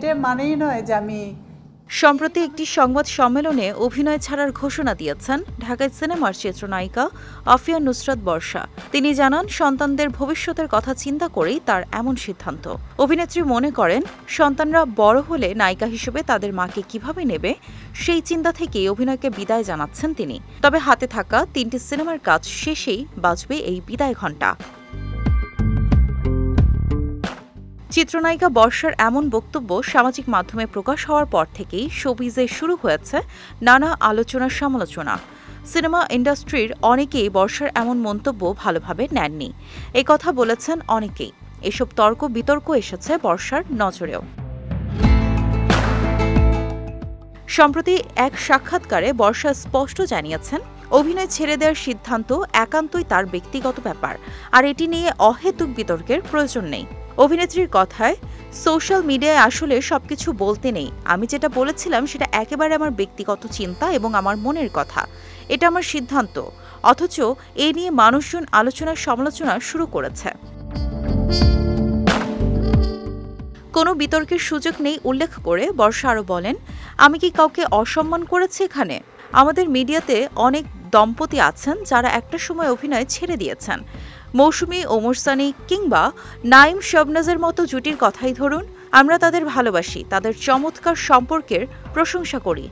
এটা মানেই নয় যে আমি। সম্প্রতি একটি সংবাদ সম্মেলনে অভিনয় ছাড়ার ঘোষণা দিয়েছেন ঢাকায় সিনেমার চিত্রনায়িকা আফিয়া নুসরাত বর্ষা। তিনি জানান, সন্তানদের ভবিষ্যতের কথা চিন্তা করেই তার এমন সিদ্ধান্ত। অভিনেত্রী মনে করেন, সন্তানরা বড় হলে নায়িকা হিসেবে তাদের মাকে কিভাবে নেবে সেই চিন্তা থেকেই অভিনয়কে বিদায় জানাচ্ছেন তিনি। তবে হাতে থাকা 3টি সিনেমার কাজ শেষেই বাজবে এই বিদায় ঘণ্টা। চিত্রনায়িকা বর্ষার এমন বক্তব্য সামাজিক মাধ্যমে প্রকাশ হওয়ার পর থেকেই শোবিজে শুরু হয়েছে নানা আলোচনা সমালোচনা। সিনেমা ইন্ডাস্ট্রির অনেকেই বর্ষার এমন মন্তব্য ভালোভাবে নেননি। এই কথা বলেছেন অনেকেই। এসব তর্ক বিতর্ক এসেছে বর্ষার নজরেও। সম্প্রতি এক সাক্ষাৎকারে বর্ষা স্পষ্ট জানিয়েছেন, অভিনয় ছেড়ে দেওয়ার সিদ্ধান্ত একান্তই তার ব্যক্তিগত ব্যাপার, আর এটি নিয়ে অহেতুক বিতর্কের প্রয়োজন নেই। অভিনেত্রীর কথায়, সোশ্যাল মিডিয়ায় আসলে সবকিছু বলতে নেই। আমি যেটা বলেছিলাম সেটা একেবারে আমার ব্যক্তিগত চিন্তা এবং আমার মনের কথা। এটা আমার সিদ্ধান্ত। অথচ এ নিয়ে মানুষজন আলোচনা সমালোচনা শুরু করেছে। কোনো বিতর্কের সুযোগ নেই উল্লেখ করে বর্ষা আরও বলেন, আমি কি কাউকে অসম্মান করেছি এখানে? আমাদের মিডিয়াতে অনেক দম্পতি আছেন যারা একটা সময় অভিনয় ছেড়ে দিয়েছেন। মৌসুমী, ওমর সানি কিংবা নাইম শবনাজের মতো জুটির কথাই ধরুন। আমরা তাদের ভালোবাসি, তাদের চমৎকার সম্পর্কের প্রশংসা করি।